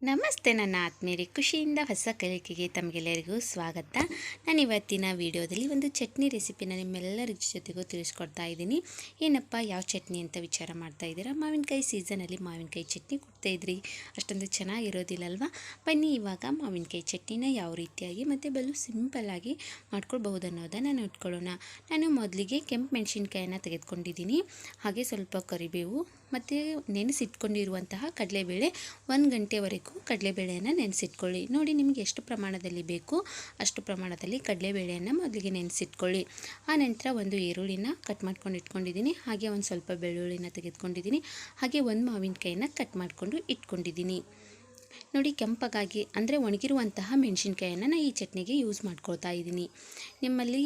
ನಮಸ್ತೆ ನನ್ನ ಆತ್ಮೀಯರೇ, ಖುಷಿಯಿಂದ ಹೊಸ ಕಲಿಕೆಗೆ ತಮಗೆಲ್ಲರಿಗೂ ಸ್ವಾಗತ. ನಾನು ಇವತ್ತಿನ ವಿಡಿಯೋದಲ್ಲಿ ಒಂದು ಚಟ್ನಿ ರೆಸಿಪಿನ ನಿಮ್ಮೆಲ್ಲರ ಜೊತೆಗೂ ತಿಳಿಸ್ಕೊಡ್ತಾ ಇದ್ದೀನಿ. ಏನಪ್ಪ ಯಾವ ಚಟ್ನಿ ಅಂತ ವಿಚಾರ ಮಾಡ್ತಾ ಇದ್ದೀರಾ? ಮಾವಿನಕಾಯಿ ಸೀಸನಲ್ಲಿ ಮಾವಿನಕಾಯಿ ಚಟ್ನಿ ಕೊಡ್ತಾಯಿದ್ರಿ, ಅಷ್ಟೊಂದು ಚೆನ್ನಾಗಿರೋದಿಲ್ಲಲ್ವಾ? ಬನ್ನಿ ಇವಾಗ ಮಾವಿನಕಾಯಿ ಚಟ್ನಿನ ಯಾವ ರೀತಿಯಾಗಿ ಮತ್ತು ಬಲು ಸಿಂಪಲ್ಲಾಗಿ ಮಾಡ್ಕೊಳ್ಬಹುದು ಅನ್ನೋದನ್ನು ನೋಡ್ಕೊಳ್ಳೋಣ. ನಾನು ಮೊದಲಿಗೆ ಕೆಂಪು ಮೆಣಸಿನ್ಕಾಯನ್ನು ತೆಗೆದುಕೊಂಡಿದ್ದೀನಿ, ಹಾಗೆ ಸ್ವಲ್ಪ ಕರಿಬೇವು ಮತ್ತು ನೆನೆಸಿಟ್ಕೊಂಡಿರುವಂತಹ ಕಡಲೆಬೇಳೆ 1 ಗಂಟೆವರೆಗೂ ಕಡಲೆಬೇಳೆಯನ್ನು ನೆನೆಸಿಟ್ಕೊಳ್ಳಿ. ನೋಡಿ, ನಿಮಗೆ ಎಷ್ಟು ಪ್ರಮಾಣದಲ್ಲಿ ಬೇಕು ಅಷ್ಟು ಪ್ರಮಾಣದಲ್ಲಿ ಕಡಲೆಬೇಳೆಯನ್ನು ಮೊದಲಿಗೆ ನೆನೆಸಿಟ್ಕೊಳ್ಳಿ. ಆ ನಂತರ ಒಂದು ಈರುಳ್ಳಿನ ಕಟ್ ಮಾಡ್ಕೊಂಡು ಇಟ್ಕೊಂಡಿದ್ದೀನಿ, ಹಾಗೆ ಒಂದು ಸ್ವಲ್ಪ ಬೆಳ್ಳುಳ್ಳಿನ ತೆಗೆದುಕೊಂಡಿದ್ದೀನಿ, ಹಾಗೆ ಒಂದು ಮಾವಿನಕಾಯಿನ ಕಟ್ ಮಾಡಿಕೊಂಡು ಇಟ್ಕೊಂಡಿದ್ದೀನಿ. ನೋಡಿ, ಕೆಂಪಗಾಗಿ ಅಂದರೆ ಒಣಗಿರುವಂತಹ ಮೆಣಸಿನ್ಕಾಯನ್ನು ನಾನು ಈ ಚಟ್ನಿಗೆ ಯೂಸ್ ಮಾಡ್ಕೊಳ್ತಾ ಇದ್ದೀನಿ. ನಿಮ್ಮಲ್ಲಿ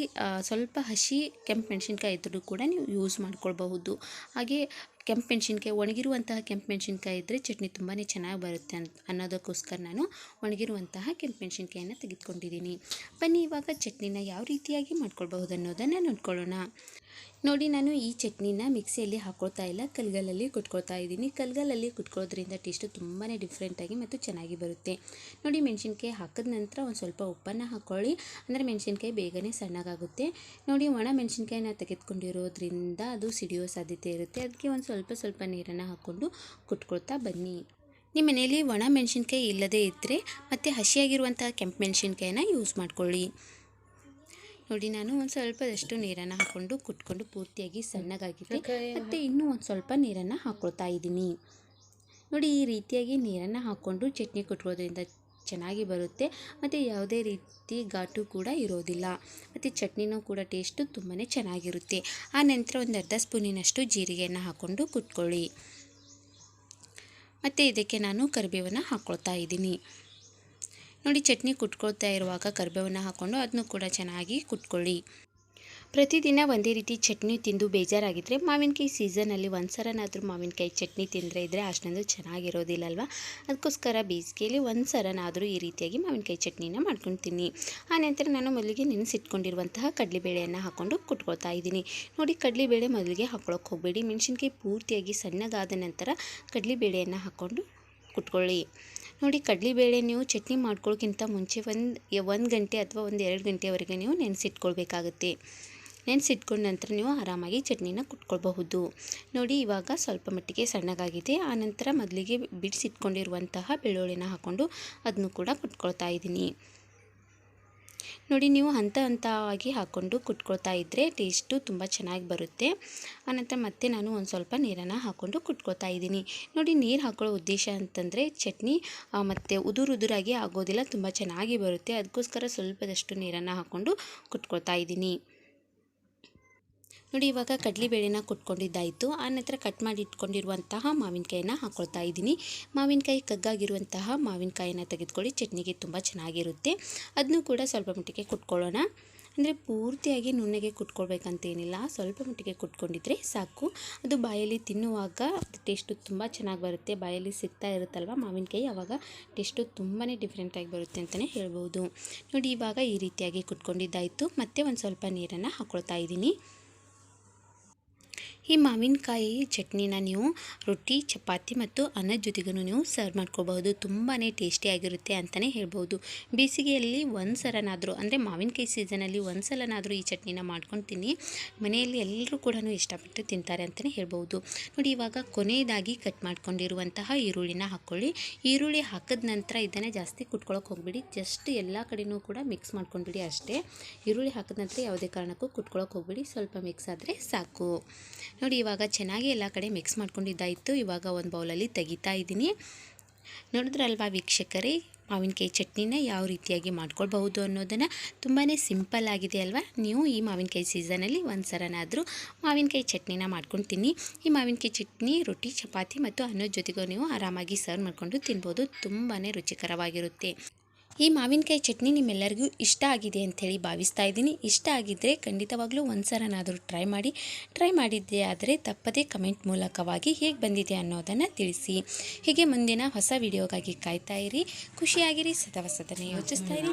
ಸ್ವಲ್ಪ ಹಸಿ ಕೆಂಪು ಮೆಣಸಿನ್ಕಾಯಿ ಇದ್ದರೂ ಕೂಡ ನೀವು ಯೂಸ್ ಮಾಡ್ಕೊಳ್ಬಹುದು. ಹಾಗೆ ಕೆಂಪು ಮೆಣಸಿನ್ಕಾಯಿ, ಒಣಗಿರುವಂತಹ ಕೆಂಪು ಮೆಣಸಿನ್ಕಾಯಿ ಇದ್ದರೆ ಚಟ್ನಿ ತುಂಬಾ ಚೆನ್ನಾಗಿ ಬರುತ್ತೆ ಅನ್ನೋದಕ್ಕೋಸ್ಕರ ನಾನು ಒಣಗಿರುವಂತಹ ಕೆಂಪು ಮೆಣಸಿನ್ಕಾಯನ್ನು ತೆಗೆದುಕೊಂಡಿದ್ದೀನಿ. ಬನ್ನಿ ಇವಾಗ ಚಟ್ನಿನ ಯಾವ ರೀತಿಯಾಗಿ ಮಾಡ್ಕೊಳ್ಬಹುದು ಅನ್ನೋದನ್ನು ನೋಡ್ಕೊಳ್ಳೋಣ. ನೋಡಿ, ನಾನು ಈ ಚಟ್ನಿನ ಮಿಕ್ಸಿಯಲ್ಲಿ ಹಾಕ್ಕೊಳ್ತಾ ಇಲ್ಲ, ಕಲ್ಗಲ್ಲಲ್ಲಿ ಕುಟ್ಕೊಳ್ತಾ ಇದ್ದೀನಿ. ಕಲ್ಗಲ್ಲಲ್ಲಿ ಕುಟ್ಕೊಳ್ಳೋದ್ರಿಂದ ಟೇಸ್ಟು ತುಂಬಾ ಡಿಫ್ರೆಂಟಾಗಿ ಮತ್ತು ಚೆನ್ನಾಗಿ ಬರುತ್ತೆ. ನೋಡಿ, ಮೆಣಸಿನ್ಕಾಯಿ ಹಾಕಿದ ನಂತರ ಒಂದು ಸ್ವಲ್ಪ ಉಪ್ಪನ್ನು ಹಾಕ್ಕೊಳ್ಳಿ, ಅಂದರೆ ಮೆಣಸಿನ್ಕಾಯಿ ಬೇಗನೆ ಸಣ್ಣಗಾಗುತ್ತೆ. ನೋಡಿ, ಒಣ ಮೆಣಸಿನ್ಕಾಯಿನ ತೆಗೆದುಕೊಂಡಿರೋದ್ರಿಂದ ಅದು ಸಿಡಿಯೋ ಸಾಧ್ಯತೆ ಇರುತ್ತೆ, ಅದಕ್ಕೆ ಒಂದು ಸ್ವಲ್ಪ ನೀರನ್ನು ಹಾಕ್ಕೊಂಡು ಕುಟ್ಕೊಳ್ತಾ ಬನ್ನಿ. ನಿಮ್ಮ ಮನೆಯಲ್ಲಿ ಒಣ ಮೆಣಸಿನ್ಕಾಯಿ ಇಲ್ಲದೇ ಇದ್ದರೆ ಮತ್ತು ಹಸಿಯಾಗಿರುವಂಥ ಕೆಂಪು ಮೆಣಸಿನ್ಕಾಯಿನ ಯೂಸ್ ಮಾಡ್ಕೊಳ್ಳಿ. ನೋಡಿ, ನಾನು ಒಂದು ಸ್ವಲ್ಪದಷ್ಟು ನೀರನ್ನು ಹಾಕ್ಕೊಂಡು ಕುಟ್ಕೊಂಡು ಪೂರ್ತಿಯಾಗಿ ಸಣ್ಣಗಾಗಿದೆ, ಮತ್ತು ಇನ್ನೂ ಒಂದು ಸ್ವಲ್ಪ ನೀರನ್ನು ಹಾಕ್ಕೊಳ್ತಾ ಇದ್ದೀನಿ. ನೋಡಿ, ಈ ರೀತಿಯಾಗಿ ನೀರನ್ನು ಹಾಕ್ಕೊಂಡು ಚಟ್ನಿ ಕುಟ್ಕೋದ್ರಿಂದ ಚೆನ್ನಾಗಿ ಬರುತ್ತೆ, ಮತ್ತು ಯಾವುದೇ ರೀತಿ ಘಾಟು ಕೂಡ ಇರೋದಿಲ್ಲ, ಮತ್ತು ಚಟ್ನಿನೂ ಕೂಡ ಟೇಸ್ಟು ತುಂಬಾ ಚೆನ್ನಾಗಿರುತ್ತೆ. ಆ ನಂತರ ಒಂದು ಅರ್ಧ ಸ್ಪೂನಿನಷ್ಟು ಜೀರಿಗೆಯನ್ನು ಹಾಕ್ಕೊಂಡು ಕುಟ್ಕೊಳ್ಳಿ, ಮತ್ತು ಇದಕ್ಕೆ ನಾನು ಕರಿಬೇವನ್ನು ಹಾಕ್ಕೊಳ್ತಾ ಇದ್ದೀನಿ. ನೋಡಿ, ಚಟ್ನಿ ಕುಟ್ಕೊಳ್ತಾ ಇರುವಾಗ ಕರಿಬೇವನ್ನು ಹಾಕ್ಕೊಂಡು ಅದನ್ನು ಕೂಡ ಚೆನ್ನಾಗಿ ಕುಟ್ಕೊಳ್ಳಿ. ಪ್ರತಿದಿನ ಒಂದೇ ರೀತಿ ಚಟ್ನಿ ತಿಂದು ಬೇಜಾರಾಗಿದ್ದರೆ ಮಾವಿನಕಾಯಿ ಸೀಸನಲ್ಲಿ ಒಂದು ಸರನಾದರೂ ಮಾವಿನಕಾಯಿ ಚಟ್ನಿ ತಿಂದರೆ ಇದ್ದರೆ ಅಷ್ಟೊಂದು ಚೆನ್ನಾಗಿರೋದಿಲ್ಲಲ್ವ? ಅದಕ್ಕೋಸ್ಕರ ಬೇಸಿಗೆಯಲ್ಲಿ ಒಂದು ಸರನಾದರೂ ಈ ರೀತಿಯಾಗಿ ಮಾವಿನಕಾಯಿ ಚಟ್ನಿನ ಮಾಡ್ಕೊಳ್ತೀನಿ. ಆನಂತರ ನಾನು ಮೊದಲಿಗೆ ನೆನೆಸಿಟ್ಕೊಂಡಿರುವಂತಹ ಕಡಲೆಬೇಳೆಯನ್ನು ಹಾಕ್ಕೊಂಡು ಕುಟ್ಕೊಳ್ತಾ ಇದ್ದೀನಿ. ನೋಡಿ, ಕಡಲೆಬೇಳೆ ಮೊದಲಿಗೆ ಹಾಕ್ಕೊಳ್ಳೋಕೆ ಹೋಗಬೇಡಿ, ಮೆಣಸಿನ್ಕಾಯಿ ಪೂರ್ತಿಯಾಗಿ ಸಣ್ಣಗಾದ ನಂತರ ಕಡಲೆಬೇಳೆಯನ್ನು ಹಾಕ್ಕೊಂಡು ಕುಟ್ಕೊಳ್ಳಿ. ನೋಡಿ, ಕಡಲೆಬೇಳೆ ನೀವು ಚಟ್ನಿ ಮಾಡ್ಕೊಳ್ಳೋಕ್ಕಿಂತ ಮುಂಚೆ ಒಂದು ಗಂಟೆ ಅಥವಾ 1-2 ಗಂಟೆವರೆಗೆ ನೀವು ನೆನೆಸಿಟ್ಕೊಳ್ಬೇಕಾಗುತ್ತೆ. ನೆನೆಸಿಟ್ಕೊಂಡ ನಂತರ ನೀವು ಆರಾಮಾಗಿ ಚಟ್ನಿನ ಕುಟ್ಕೊಳ್ಬಹುದು. ನೋಡಿ, ಇವಾಗ ಸ್ವಲ್ಪ ಮಟ್ಟಿಗೆ ಸಣ್ಣಗಾಗಿದೆ. ಆನಂತರ ಮೊದಲಿಗೆ ಬಿಡಿಸಿಟ್ಕೊಂಡಿರುವಂತಹ ಬೆಳ್ಳುಳ್ಳಿನ ಹಾಕ್ಕೊಂಡು ಅದನ್ನು ಕೂಡ ಕುಟ್ಕೊಳ್ತಾ ಇದ್ದೀನಿ. ನೋಡಿ, ನೀವು ಹಂತವಾಗಿ ಹಾಕ್ಕೊಂಡು ಕುಟ್ಕೊಳ್ತಾ ಇದ್ದರೆ ಟೇಸ್ಟು ತುಂಬ ಚೆನ್ನಾಗಿ ಬರುತ್ತೆ. ಆನಂತರ ಮತ್ತೆ ನಾನು ಒಂದು ಸ್ವಲ್ಪ ನೀರನ್ನು ಹಾಕ್ಕೊಂಡು ಕುಟ್ಕೊಳ್ತಾ ಇದ್ದೀನಿ. ನೋಡಿ, ನೀರು ಹಾಕೊಳ್ಳೋ ಉದ್ದೇಶ ಅಂತಂದರೆ ಚಟ್ನಿ ಮತ್ತು ಉದುರಾಗಿ ಆಗೋದಿಲ್ಲ, ತುಂಬ ಚೆನ್ನಾಗಿ ಬರುತ್ತೆ. ಅದಕ್ಕೋಸ್ಕರ ಸ್ವಲ್ಪದಷ್ಟು ನೀರನ್ನು ಹಾಕ್ಕೊಂಡು ಕುಟ್ಕೊಳ್ತಾ ಇದ್ದೀನಿ. ನೋಡಿ, ಇವಾಗ ಕಡಲೆಬೇಳೆನ ಕುಟ್ಕೊಂಡಿದ್ದಾಯಿತು. ಆನಂತರ ಕಟ್ ಮಾಡಿ ಇಟ್ಕೊಂಡಿರುವಂತಹ ಮಾವಿನಕಾಯಿನ ಹಾಕ್ಕೊಳ್ತಾ ಇದ್ದೀನಿ. ಮಾವಿನಕಾಯಿ ಕಗ್ಗಾಗಿರುವಂತಹ ಮಾವಿನಕಾಯಿನ ತೆಗೆದುಕೊಳ್ಳಿ, ಚಟ್ನಿಗೆ ತುಂಬ ಚೆನ್ನಾಗಿರುತ್ತೆ. ಅದನ್ನು ಕೂಡ ಸ್ವಲ್ಪ ಮಟ್ಟಿಗೆ ಕುಟ್ಕೊಳ್ಳೋಣ. ಅಂದರೆ ಪೂರ್ತಿಯಾಗಿ ನುಣ್ಣಗೆ ಕುಟ್ಕೊಳ್ಬೇಕಂತೇನಿಲ್ಲ, ಸ್ವಲ್ಪ ಮಟ್ಟಿಗೆ ಕುಟ್ಕೊಂಡಿದ್ರೆ ಸಾಕು. ಅದು ಬಾಯಲ್ಲಿ ತಿನ್ನುವಾಗ ಟೇಸ್ಟು ತುಂಬ ಚೆನ್ನಾಗಿ ಬರುತ್ತೆ. ಬಾಯಲ್ಲಿ ಸಿಗ್ತಾ ಇರುತ್ತಲ್ವ ಮಾವಿನಕಾಯಿ, ಆವಾಗ ಟೇಸ್ಟು ತುಂಬಾ ಡಿಫ್ರೆಂಟಾಗಿ ಬರುತ್ತೆ ಅಂತಲೇ ಹೇಳ್ಬೋದು. ನೋಡಿ, ಇವಾಗ ಈ ರೀತಿಯಾಗಿ ಕುಟ್ಕೊಂಡಿದ್ದಾಯಿತು. ಮತ್ತೆ ಒಂದು ಸ್ವಲ್ಪ ನೀರನ್ನು ಹಾಕ್ಕೊಳ್ತಾ ಇದ್ದೀನಿ. ಈ ಮಾವಿನಕಾಯಿ ಚಟ್ನಿನ ನೀವು ರೊಟ್ಟಿ, ಚಪಾತಿ ಮತ್ತು ಅನ್ನದ ಜೊತೆಗೂ ನೀವು ಸರ್ವ್ ಮಾಡ್ಕೋಬಹುದು. ತುಂಬಾ ಟೇಸ್ಟಿಯಾಗಿರುತ್ತೆ ಅಂತಲೇ ಹೇಳ್ಬೋದು. ಬೇಸಿಗೆಯಲ್ಲಿ ಒಂದು ಸಲನಾದರೂ, ಅಂದರೆ ಮಾವಿನಕಾಯಿ ಸೀಸನಲ್ಲಿ ಒಂದು ಸಲನಾದರೂ ಈ ಚಟ್ನಿನ ಮಾಡ್ಕೊಂಡು ತಿನ್ನಿ, ಮನೆಯಲ್ಲಿ ಎಲ್ಲರೂ ಕೂಡ ಇಷ್ಟಪಟ್ಟು ತಿಂತಾರೆ ಅಂತಲೇ ಹೇಳ್ಬೋದು. ನೋಡಿ, ಇವಾಗ ಕೊನೆಯದಾಗಿ ಕಟ್ ಮಾಡ್ಕೊಂಡಿರುವಂತಹ ಈರುಳ್ಳಿನ ಹಾಕ್ಕೊಳ್ಳಿ. ಈರುಳ್ಳಿ ಹಾಕಿದ ನಂತರ ಇದನ್ನು ಜಾಸ್ತಿ ಕುಟ್ಕೊಳ್ಳೋಕೆ ಹೋಗ್ಬಿಡಿ, ಜಸ್ಟ್ ಎಲ್ಲ ಕಡೆಯೂ ಕೂಡ ಮಿಕ್ಸ್ ಮಾಡ್ಕೊಂಡ್ಬಿಡಿ ಅಷ್ಟೇ. ಈರುಳ್ಳಿ ಹಾಕಿದ ನಂತರ ಯಾವುದೇ ಕಾರಣಕ್ಕೂ ಕುಟ್ಕೊಳ್ಳೋಕೆ ಹೋಗ್ಬಿಡಿ, ಸ್ವಲ್ಪ ಮಿಕ್ಸ್ ಆದರೆ ಸಾಕು. ನೋಡಿ, ಇವಾಗ ಚೆನ್ನಾಗಿ ಎಲ್ಲ ಕಡೆ ಮಿಕ್ಸ್ ಮಾಡ್ಕೊಂಡಿದ್ದಾಯಿತು. ಇವಾಗ ಒಂದು ಬೌಲಲ್ಲಿ ತೆಗಿತಾ ಇದ್ದೀನಿ. ನೋಡಿದ್ರಲ್ವಾ ವೀಕ್ಷಕರೇ, ಮಾವಿನಕಾಯಿ ಚಟ್ನಿನ ಯಾವ ರೀತಿಯಾಗಿ ಮಾಡ್ಕೊಳ್ಬಹುದು ಅನ್ನೋದನ್ನು. ತುಂಬಾ ಸಿಂಪಲ್ ಆಗಿದೆ ಅಲ್ವಾ? ನೀವು ಈ ಮಾವಿನಕಾಯಿ ಸೀಸನಲ್ಲಿ ಒಂದು ಸರನಾದರೂ ಮಾವಿನಕಾಯಿ ಚಟ್ನಿನ ಮಾಡ್ಕೊಂಡು ತಿನ್ನಿ. ಈ ಮಾವಿನಕಾಯಿ ಚಟ್ನಿ ರೊಟ್ಟಿ, ಚಪಾತಿ ಮತ್ತು ಅನ್ನದ ಜೊತೆಗೂ ನೀವು ಆರಾಮಾಗಿ ಸರ್ವ್ ಮಾಡಿಕೊಂಡು ತಿನ್ಬೋದು. ತುಂಬಾ ರುಚಿಕರವಾಗಿರುತ್ತೆ. ಈ ಮಾವಿನಕಾಯಿ ಚಟ್ನಿ ನಿಮ್ಮೆಲ್ಲರಿಗೂ ಇಷ್ಟ ಆಗಿದೆ ಅಂಥೇಳಿ ಭಾವಿಸ್ತಾ ಇದ್ದೀನಿ. ಇಷ್ಟ ಆಗಿದ್ದರೆ ಖಂಡಿತವಾಗ್ಲೂ ಒಂದು ಸರನಾದರೂ ಟ್ರೈ ಮಾಡಿದ್ದೆ ಆದರೆ ತಪ್ಪದೇ ಕಮೆಂಟ್ ಮೂಲಕವಾಗಿ ಹೇಗೆ ಬಂದಿದೆ ಅನ್ನೋದನ್ನು ತಿಳಿಸಿ. ಹೀಗೆ ಮುಂದಿನ ಹೊಸ ವಿಡಿಯೋಗಾಗಿ ಕಾಯ್ತಾ ಇರಿ. ಖುಷಿಯಾಗಿರಿ, ಸದಾ ಹೊಸದನ್ನೇ ಯೋಚಿಸ್ತಾ ಇರಿ.